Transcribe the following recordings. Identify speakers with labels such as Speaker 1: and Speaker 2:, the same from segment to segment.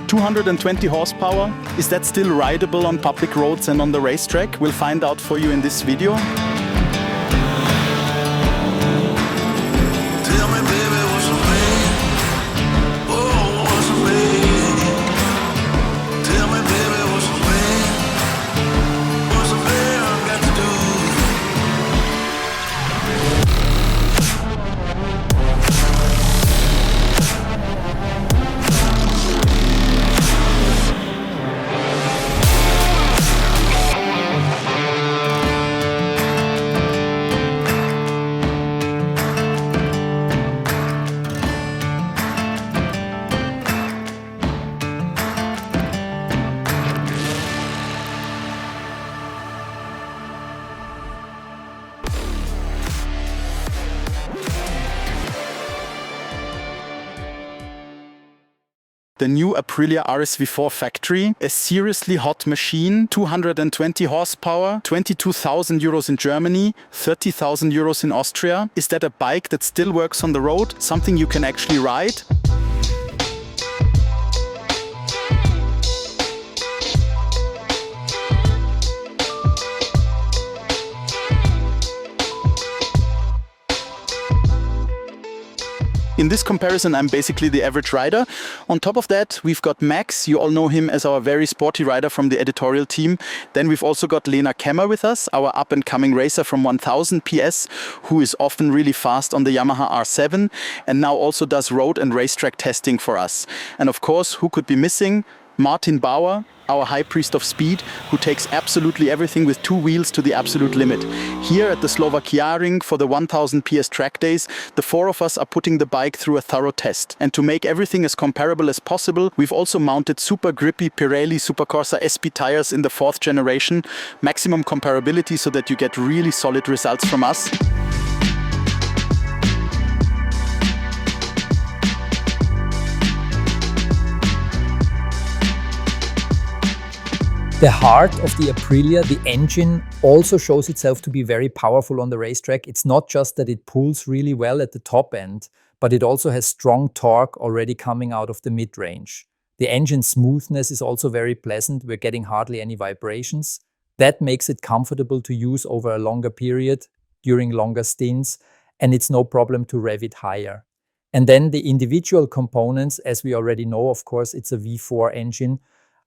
Speaker 1: 220 horsepower. Is that still rideable on public roads and on the racetrack? We'll find out for you in this video. The new Aprilia RSV4 factory, a seriously hot machine, 220 horsepower, 22,000 euros in Germany, 30,000 euros in Austria. Is that a bike that still works on the road? Something you can actually ride? In this comparison, I'm basically the average rider. On top of that, we've got Max. You all know him as our very sporty rider from the editorial team. Then we've also got Lena Kemmer with us, our up-and-coming racer from 1000 PS, who is often really fast on the Yamaha R7 and now also does road and racetrack testing for us. And of course, who could be missing? Martin Bauer, our high priest of speed, who takes absolutely everything with two wheels to the absolute limit. Here at the Slovakia ring for the 1000 PS track days, the four of us are putting the bike through a thorough test. And to make everything as comparable as possible, we've also mounted super grippy Pirelli Supercorsa SP tires in the 4th generation. Maximum comparability so that you get really solid results from us.
Speaker 2: The heart of the Aprilia, the engine, also shows itself to be very powerful on the racetrack. It's not just that it pulls really well at the top end, but it also has strong torque already coming out of the mid-range. The engine smoothness is also very pleasant. We're getting hardly any vibrations. That makes it comfortable to use over a longer period, during longer stints, and it's no problem to rev it higher. And then the individual components, as we already know, of course, it's a V4 engine,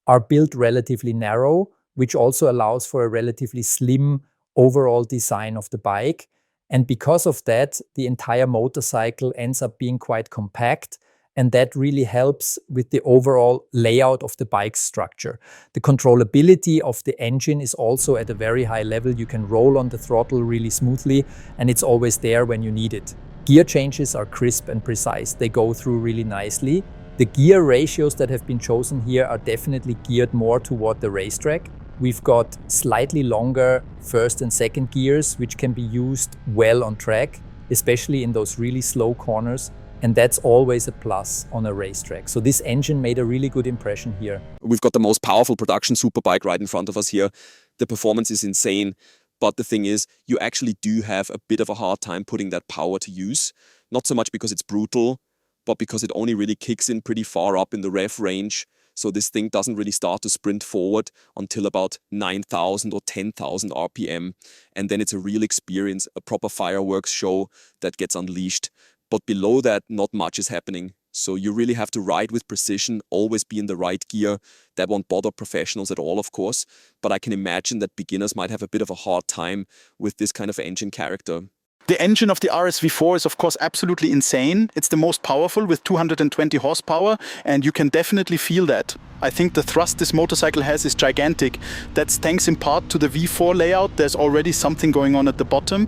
Speaker 2: are built relatively narrow, which also allows for a relatively slim overall design of the bike. And because of that, the entire motorcycle ends up being quite compact, and that really helps with the overall layout of the bike's structure. The controllability of the engine is also at a very high level. You can roll on the throttle really smoothly, and it's always there when you need it. Gear changes are crisp and precise. They go through really nicely. The gear ratios that have been chosen here are definitely geared more toward the racetrack. We've got slightly longer first and second gears, which can be used well on track, especially in those really slow corners. And that's always a plus on a racetrack. So this engine made a really good impression here.
Speaker 3: We've got the most powerful production superbike right in front of us here. The performance is insane. But the thing is, you actually do have a bit of a hard time putting that power to use. Not so much because it's brutal, but because it only really kicks in pretty far up in the rev range. So this thing doesn't really start to sprint forward until about 9,000 or 10,000 RPM. And then it's a real experience, a proper fireworks show that gets unleashed. But below that, not much is happening. So you really have to ride with precision, always be in the right gear. That won't bother professionals at all, of course. But I can imagine that beginners might have a bit of a hard time with this kind of engine character.
Speaker 1: The engine of the RSV4 is of course absolutely insane. It's the most powerful with 220 horsepower, and you can definitely feel that. I think the thrust this motorcycle has is gigantic. That's thanks in part to the V4 layout. There's already something going on at the bottom.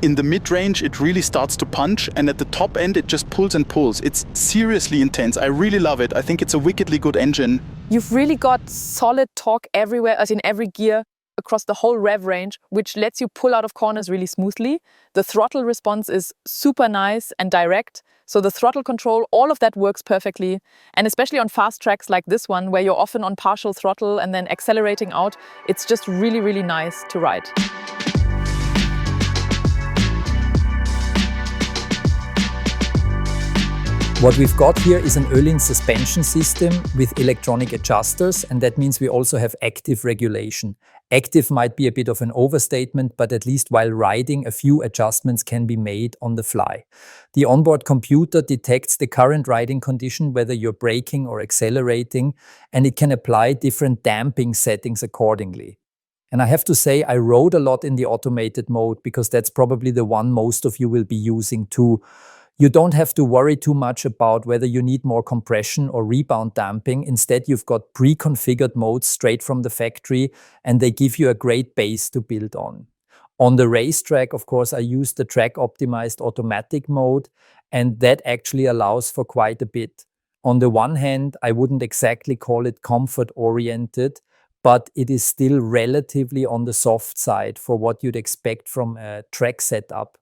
Speaker 1: In the mid-range, it really starts to punch, and at the top end, it just pulls and pulls. It's seriously intense. I really love it. I think it's a wickedly good engine.
Speaker 4: You've really got solid torque everywhere, as in every gear, across the whole rev range, which lets you pull out of corners really smoothly. The throttle response is super nice and direct. So the throttle control, all of that works perfectly. And especially on fast tracks like this one, where you're often on partial throttle and then accelerating out, it's just really, really nice to ride.
Speaker 2: What we've got here is an Öhlins suspension system with electronic adjusters, and that means we also have active regulation. Active might be a bit of an overstatement, but at least while riding, a few adjustments can be made on the fly. The onboard computer detects the current riding condition, whether you're braking or accelerating, and it can apply different damping settings accordingly. And I have to say, I rode a lot in the automated mode because that's probably the one most of you will be using too. You don't have to worry too much about whether you need more compression or rebound damping. Instead, you've got pre-configured modes straight from the factory, and they give you a great base to build on. On the racetrack, of course, I use the track-optimized automatic mode, and that actually allows for quite a bit. On the one hand, I wouldn't exactly call it comfort-oriented, but it is still relatively on the soft side for what you'd expect from a track setup.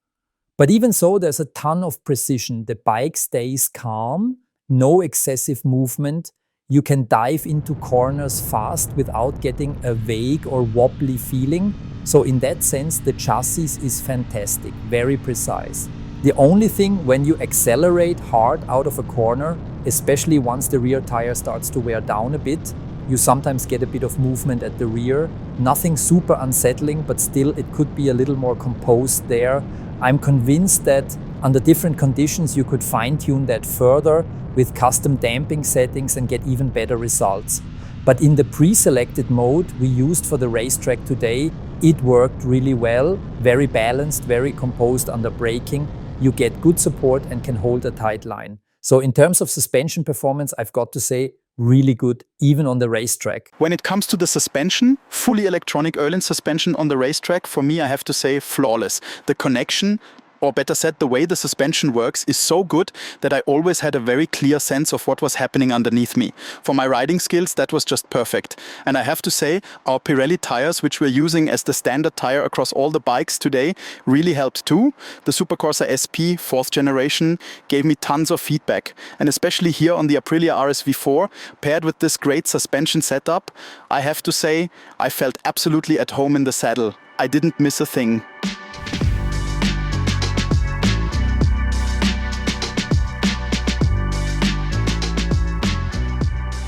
Speaker 2: But even so, there's a ton of precision. The bike stays calm, no excessive movement. You can dive into corners fast without getting a vague or wobbly feeling. So in that sense, the chassis is fantastic, very precise. The only thing, when you accelerate hard out of a corner, especially once the rear tire starts to wear down a bit, you sometimes get a bit of movement at the rear. Nothing super unsettling, but still it could be a little more composed there. I'm convinced that under different conditions you could fine-tune that further with custom damping settings and get even better results. But in the pre-selected mode we used for the racetrack today, it worked really well, very balanced, very composed under braking. You get good support and can hold a tight line. So in terms of suspension performance, I've got to say, really good, even on the racetrack.
Speaker 1: When it comes to the suspension, fully electronic Öhlins suspension on the racetrack, for me, I have to say, flawless. The connection, or better said, the way the suspension works is so good that I always had a very clear sense of what was happening underneath me. For my riding skills, that was just perfect. And I have to say, our Pirelli tires, which we're using as the standard tire across all the bikes today, really helped too. The Supercorsa SP 4th generation gave me tons of feedback. And especially here on the Aprilia RSV4, paired with this great suspension setup, I have to say, I felt absolutely at home in the saddle. I didn't miss a thing.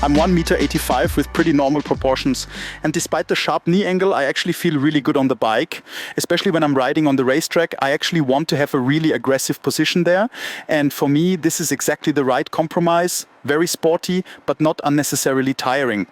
Speaker 1: I'm 1.85 m with pretty normal proportions, and despite the sharp knee angle, I actually feel really good on the bike. Especially when I'm riding on the racetrack, I actually want to have a really aggressive position there, and for me this is exactly the right compromise. Very sporty, but not unnecessarily tiring.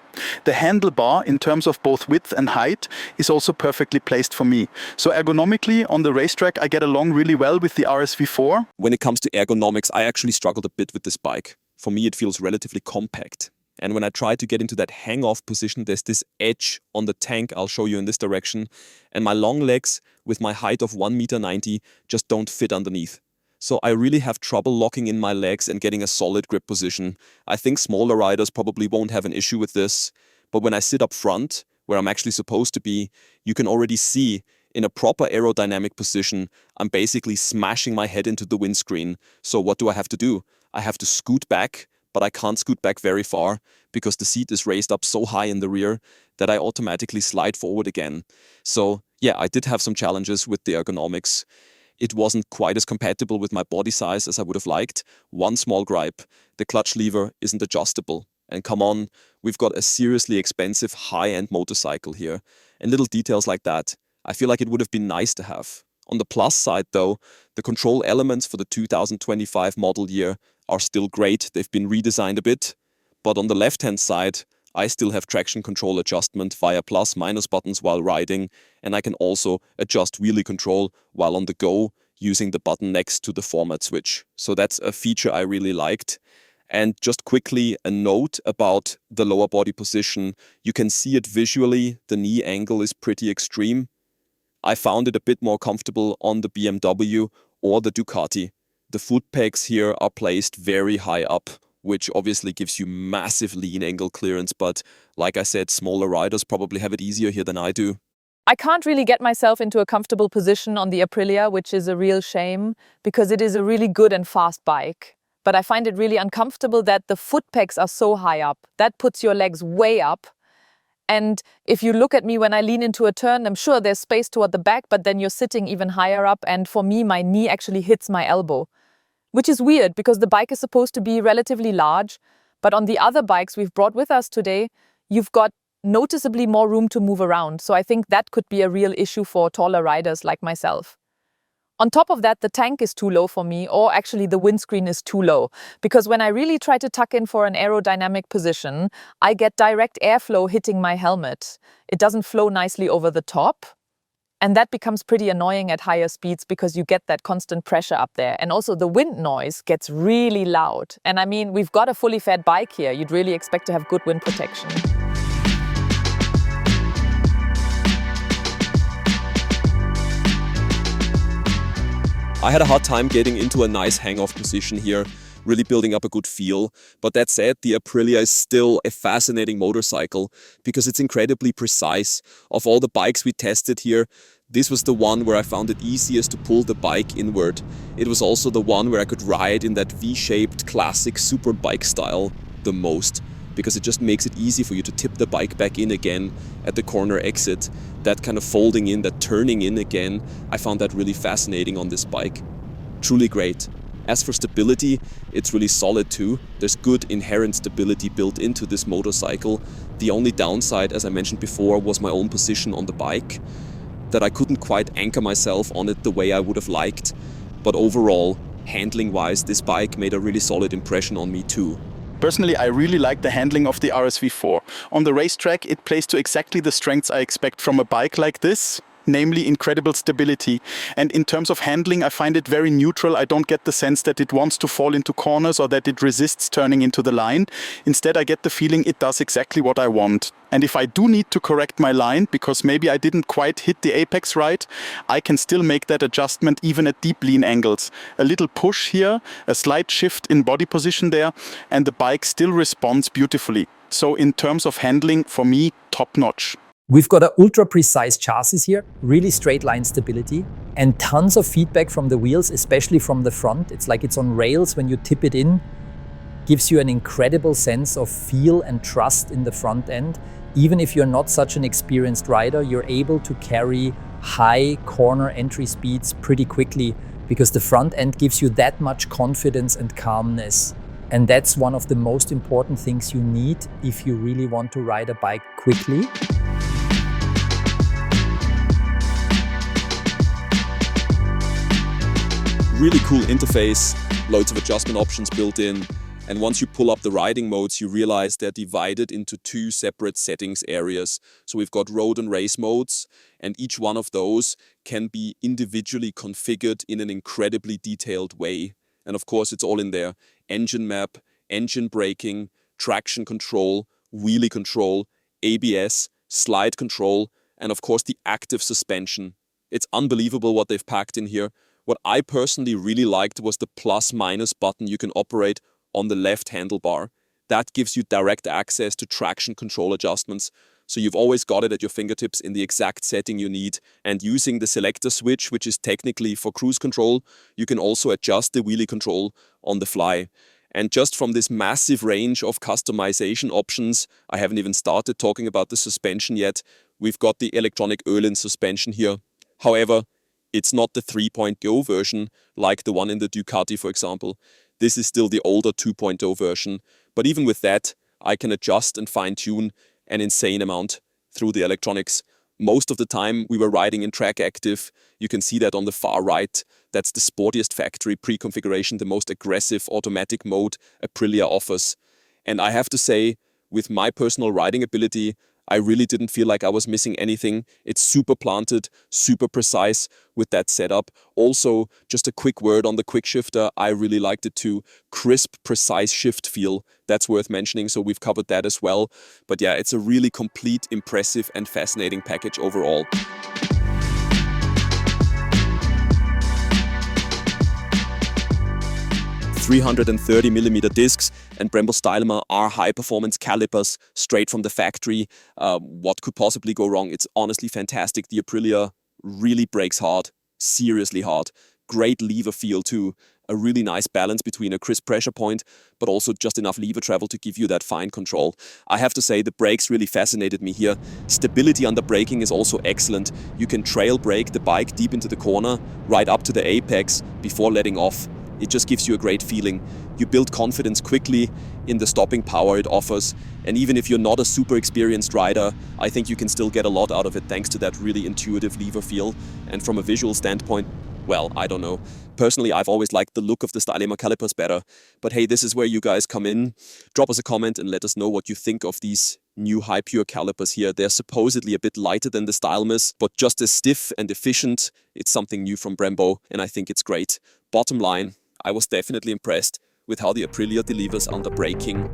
Speaker 1: The handlebar, in terms of both width and height, is also perfectly placed for me. So ergonomically, on the racetrack, I get along really well with the RSV4.
Speaker 3: When it comes to ergonomics, I actually struggled a bit with this bike. For me, it feels relatively compact. And when I try to get into that hang-off position, there's this edge on the tank, I'll show you in this direction, and my long legs with my height of 1.90 m just don't fit underneath. So I really have trouble locking in my legs and getting a solid grip position. I think smaller riders probably won't have an issue with this, but when I sit up front, where I'm actually supposed to be, you can already see in a proper aerodynamic position, I'm basically smashing my head into the windscreen. So what do I have to do? I have to scoot back, but I can't scoot back very far because the seat is raised up so high in the rear that I automatically slide forward again. So yeah, I did have some challenges with the ergonomics. It wasn't quite as compatible with my body size as I would have liked. One small gripe, the clutch lever isn't adjustable. And come on, we've got a seriously expensive high-end motorcycle here. And little details like that, I feel like it would have been nice to have. On the plus side though, the control elements for the 2025 model year are still great. They've been redesigned a bit. But on the left-hand side, I still have traction control adjustment via plus minus buttons while riding, and I can also adjust wheelie control while on the go using the button next to the format switch. So that's a feature I really liked. And just quickly, a note about the lower body position. You can see it visually, the knee angle is pretty extreme. I found it a bit more comfortable on the BMW or the Ducati. The foot pegs here are placed very high up, which obviously gives you massive lean angle clearance, but like I said, smaller riders probably have it easier here than I do.
Speaker 4: I can't really get myself into a comfortable position on the Aprilia, which is a real shame because it is a really good and fast bike. But I find it really uncomfortable that the foot pegs are so high up. That puts your legs way up. And if you look at me when I lean into a turn, I'm sure there's space toward the back, but then you're sitting even higher up. And for me, my knee actually hits my elbow, which is weird because the bike is supposed to be relatively large, but on the other bikes we've brought with us today, you've got noticeably more room to move around. So I think that could be a real issue for taller riders like myself. On top of that, the tank is too low for me, or actually the windscreen is too low, because when I really try to tuck in for an aerodynamic position, I get direct airflow hitting my helmet. It doesn't flow nicely over the top. And that becomes pretty annoying at higher speeds because you get that constant pressure up there. And also the wind noise gets really loud. And I mean, we've got a fully fed bike here. You'd really expect to have good wind protection.
Speaker 3: I had a hard time getting into a nice hang-off position here, really building up a good feel. But that said, the Aprilia is still a fascinating motorcycle because it's incredibly precise. Of all the bikes we tested here, this was the one where I found it easiest to pull the bike inward. It was also the one where I could ride in that V-shaped classic superbike style the most, because it just makes it easy for you to tip the bike back in again at the corner exit. That kind of folding in, that turning in again, I found that really fascinating on this bike. Truly great. As for stability, it's really solid too. There's good inherent stability built into this motorcycle. The only downside, as I mentioned before, was my own position on the bike, that I couldn't quite anchor myself on it the way I would have liked. But overall, handling-wise, this bike made a really solid impression on me too.
Speaker 1: Personally, I really like the handling of the RSV4. On the racetrack, it plays to exactly the strengths I expect from a bike like this, namely incredible stability. And in terms of handling, I find it very neutral. I don't get the sense that it wants to fall into corners or that it resists turning into the line. Instead, I get the feeling it does exactly what I want. And if I do need to correct my line, because maybe I didn't quite hit the apex right, I can still make that adjustment even at deep lean angles. A little push here, a slight shift in body position there, and the bike still responds beautifully. So in terms of handling, for me, top notch.
Speaker 2: We've got an ultra precise chassis here, really straight line stability, and tons of feedback from the wheels, especially from the front. It's like it's on rails when you tip it in. Gives you an incredible sense of feel and trust in the front end. Even if you're not such an experienced rider, you're able to carry high corner entry speeds pretty quickly because the front end gives you that much confidence and calmness. And that's one of the most important things you need if you really want to ride a bike quickly.
Speaker 3: Really cool interface, loads of adjustment options built in. And once you pull up the riding modes, you realize they're divided into two separate settings areas. So we've got road and race modes, and each one of those can be individually configured in an incredibly detailed way. And of course, it's all in there. Engine map, engine braking, traction control, wheelie control, ABS, slide control, and of course the active suspension. It's unbelievable what they've packed in here. What I personally really liked was the plus-minus button you can operate on the left handlebar. That gives you direct access to traction control adjustments. So you've always got it at your fingertips in the exact setting you need. And using the selector switch, which is technically for cruise control, you can also adjust the wheelie control on the fly. And just from this massive range of customization options, I haven't even started talking about the suspension yet. We've got the electronic Öhlins suspension here. However, it's not the 3.0 version like the one in the Ducati, for example. This is still the older 2.0 version. But even with that, I can adjust and fine-tune an insane amount through the electronics. Most of the time we were riding in track active. You can see that on the far right. That's the sportiest factory pre-configuration, the most aggressive automatic mode Aprilia offers. And I have to say, with my personal riding ability, I really didn't feel like I was missing anything. It's super planted, super precise with that setup. Also, just a quick word on the quick shifter. I really liked it too. Crisp, precise shift feel. That's worth mentioning, so we've covered that as well. But yeah, it's a really complete, impressive and fascinating package overall. 330mm discs and Brembo Stylemer are high-performance calipers straight from the factory. What could possibly go wrong? It's honestly fantastic. The Aprilia really brakes hard, seriously hard. Great lever feel too. A really nice balance between a crisp pressure point, but also just enough lever travel to give you that fine control. I have to say the brakes really fascinated me here. Stability under braking is also excellent. You can trail brake the bike deep into the corner, right up to the apex before letting off. It just gives you a great feeling. You build confidence quickly in the stopping power it offers. And even if you're not a super experienced rider, I think you can still get a lot out of it thanks to that really intuitive lever feel. And from a visual standpoint, well, I don't know. Personally, I've always liked the look of the Stylema calipers better. But hey, this is where you guys come in. Drop us a comment and let us know what you think of these new Hypure calipers here. They're supposedly a bit lighter than the Stylemas, but just as stiff and efficient. It's something new from Brembo, and I think it's great. Bottom line, I was definitely impressed with how the Aprilia delivers under braking.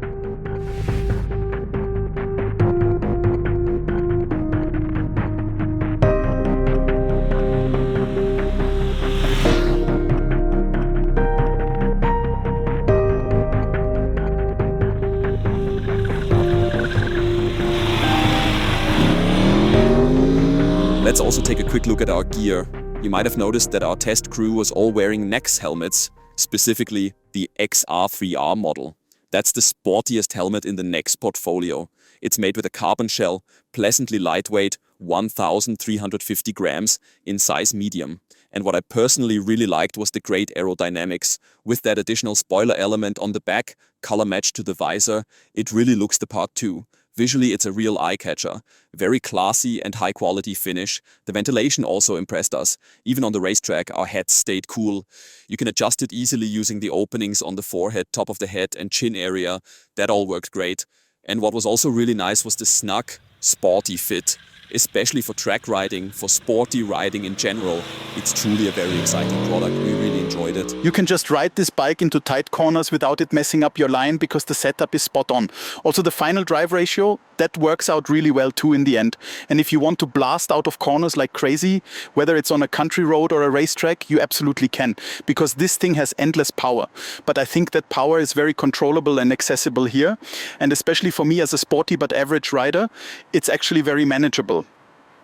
Speaker 3: Let's also take a quick look at our gear. You might have noticed that our test crew was all wearing Nex helmets, specifically the XR3R model. That's the sportiest helmet in the Nex portfolio. It's made with a carbon shell, pleasantly lightweight, 1,350 grams in size medium. And what I personally really liked was the great aerodynamics. With that additional spoiler element on the back, color matched to the visor, it really looks the part too. Visually, it's a real eye-catcher. Very classy and high-quality finish. The ventilation also impressed us. Even on the racetrack, our heads stayed cool. You can adjust it easily using the openings on the forehead, top of the head and chin area. That all worked great. And what was also really nice was the snug, sporty fit. Especially for track riding, for sporty riding in general. It's truly a very exciting product. We really enjoyed it.
Speaker 1: You can just ride this bike into tight corners without it messing up your line because the setup is spot on. Also the final drive ratio, that works out really well too in the end. And if you want to blast out of corners like crazy, whether it's on a country road or a racetrack, you absolutely can. Because this thing has endless power. But I think that power is very controllable and accessible here. And especially for me as a sporty but average rider, it's actually very manageable.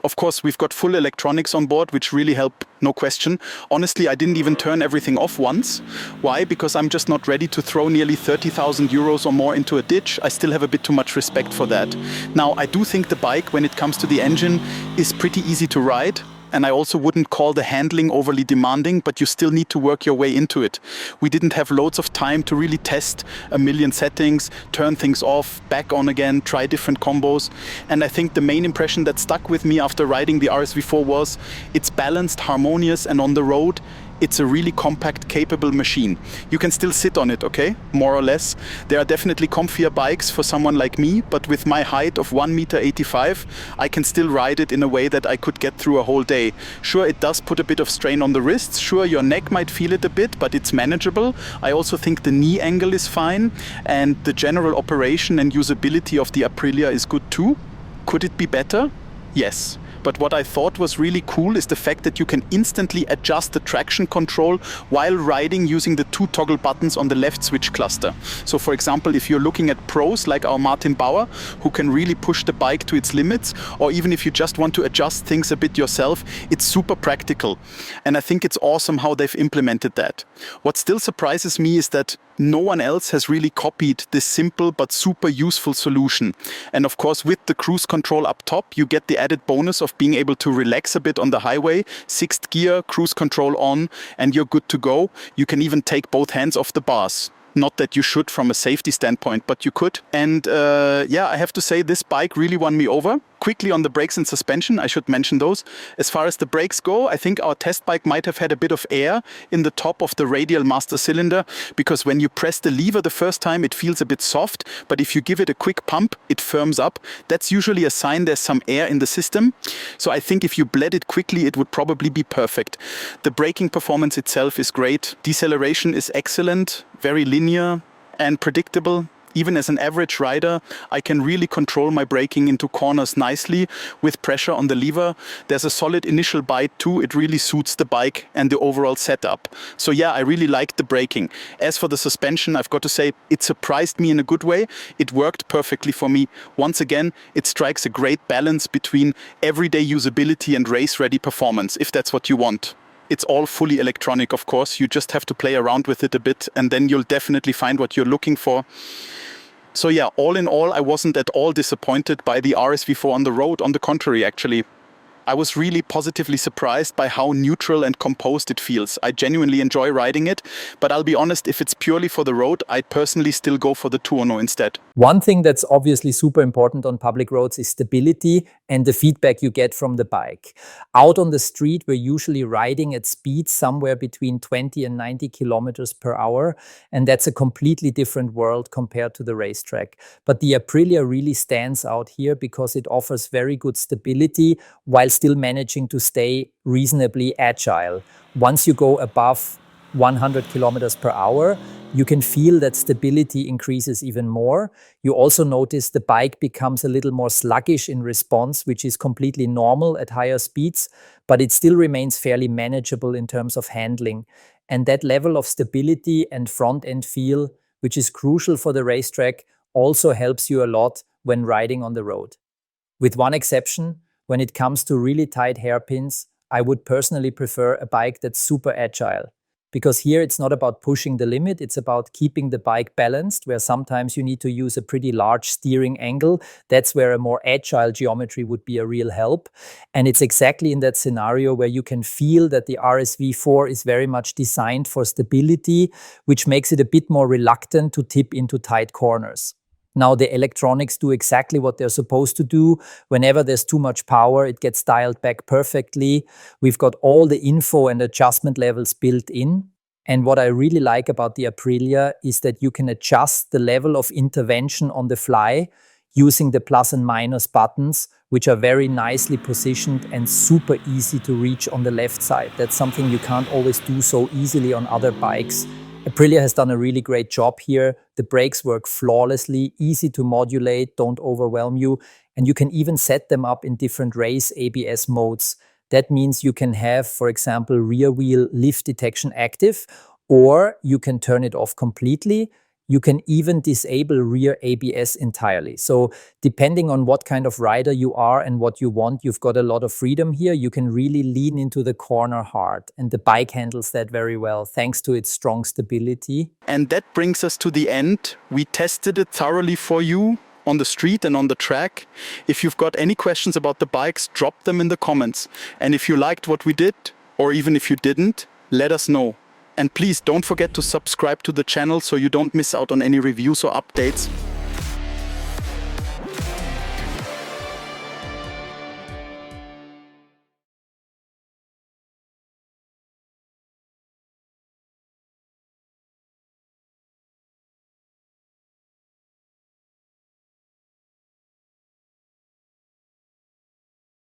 Speaker 1: Of course, we've got full electronics on board, which really help, no question. Honestly, I didn't even turn everything off once. Why? Because I'm just not ready to throw nearly 30,000 euros or more into a ditch. I still have a bit too much respect for that. Now, I do think the bike, when it comes to the engine, is pretty easy to ride. And I also wouldn't call the handling overly demanding, but you still need to work your way into it. We didn't have loads of time to really test a million settings, turn things off, back on again, try different combos. And I think the main impression that stuck with me after riding the RSV4 was it's balanced, harmonious, and on the road, it's a really compact, capable machine. You can still sit on it, okay? More or less. There are definitely comfier bikes for someone like me, but with my height of 1.85 meters, I can still ride it in a way that I could get through a whole day. Sure, it does put a bit of strain on the wrists. Sure, your neck might feel it a bit, but it's manageable. I also think the knee angle is fine, and the general operation and usability of the Aprilia is good too. Could it be better? Yes. But what I thought was really cool is the fact that you can instantly adjust the traction control while riding using the 2 toggle buttons on the left switch cluster. So for example, if you're looking at pros like our Martin Bauer, who can really push the bike to its limits, or even if you just want to adjust things a bit yourself, it's super practical. And I think it's awesome how they've implemented that. What still surprises me is that no one else has really copied this simple but super useful solution. And of course, with the cruise control up top, you get the added bonus of being able to relax a bit on the highway, 6th gear, cruise control on, and you're good to go. You can even take both hands off the bars. Not that you should from a safety standpoint, but you could. And yeah, I have to say this bike really won me over. Quickly on the brakes and suspension, I should mention those. As far as the brakes go, I think our test bike might have had a bit of air in the top of the radial master cylinder, because when you press the lever the first time, it feels a bit soft, but if you give it a quick pump, it firms up. That's usually a sign there's some air in the system. So I think if you bled it quickly, it would probably be perfect. The braking performance itself is great. Deceleration is excellent, very linear and predictable. Even as an average rider, I can really control my braking into corners nicely with pressure on the lever. There's a solid initial bite too. It really suits the bike and the overall setup. So yeah, I really liked the braking. As for the suspension, I've got to say it surprised me in a good way. It worked perfectly for me. Once again, it strikes a great balance between everyday usability and race-ready performance, if that's what you want. It's all fully electronic, of course. You just have to play around with it a bit, and then you'll definitely find what you're looking for. So yeah, all in all, I wasn't at all disappointed by the RSV4 on the road. On the contrary, actually, I was really positively surprised by how neutral and composed it feels. I genuinely enjoy riding it, but I'll be honest, if it's purely for the road, I'd personally still go for the Tuono instead.
Speaker 2: One thing that's obviously super important on public roads is stability and the feedback you get from the bike. Out on the street, we're usually riding at speeds somewhere between 20 and 90 kilometers per hour, and that's a completely different world compared to the racetrack. But the Aprilia really stands out here because it offers very good stability while still managing to stay reasonably agile. Once you go above 100 kilometers per hour, you can feel that stability increases even more. You also notice the bike becomes a little more sluggish in response, which is completely normal at higher speeds, but it still remains fairly manageable in terms of handling. And that level of stability and front-end feel, which is crucial for the racetrack, also helps you a lot when riding on the road. With one exception, when it comes to really tight hairpins, I would personally prefer a bike that's super agile. Because here it's not about pushing the limit, it's about keeping the bike balanced, where sometimes you need to use a pretty large steering angle. That's where a more agile geometry would be a real help. And it's exactly in that scenario where you can feel that the RSV4 is very much designed for stability, which makes it a bit more reluctant to tip into tight corners. Now, the electronics do exactly what they're supposed to do. Whenever there's too much power, it gets dialed back perfectly. We've got all the info and adjustment levels built in. And what I really like about the Aprilia is that you can adjust the level of intervention on the fly using the plus and minus buttons, which are very nicely positioned and super easy to reach on the left side. That's something you can't always do so easily on other bikes. Aprilia has done a really great job here. The brakes work flawlessly, easy to modulate, don't overwhelm you, and you can even set them up in different race ABS modes. That means you can have, for example, rear wheel lift detection active, or you can turn it off completely. You can even disable rear ABS entirely. So depending on what kind of rider you are and what you want, you've got a lot of freedom here. You can really lean into the corner hard, and the bike handles that very well thanks to its strong stability.
Speaker 1: And that brings us to the end. We tested it thoroughly for you on the street and on the track. If you've got any questions about the bikes, drop them in the comments. And if you liked what we did, or even if you didn't, let us know. And please don't forget to subscribe to the channel so you don't miss out on any reviews or updates.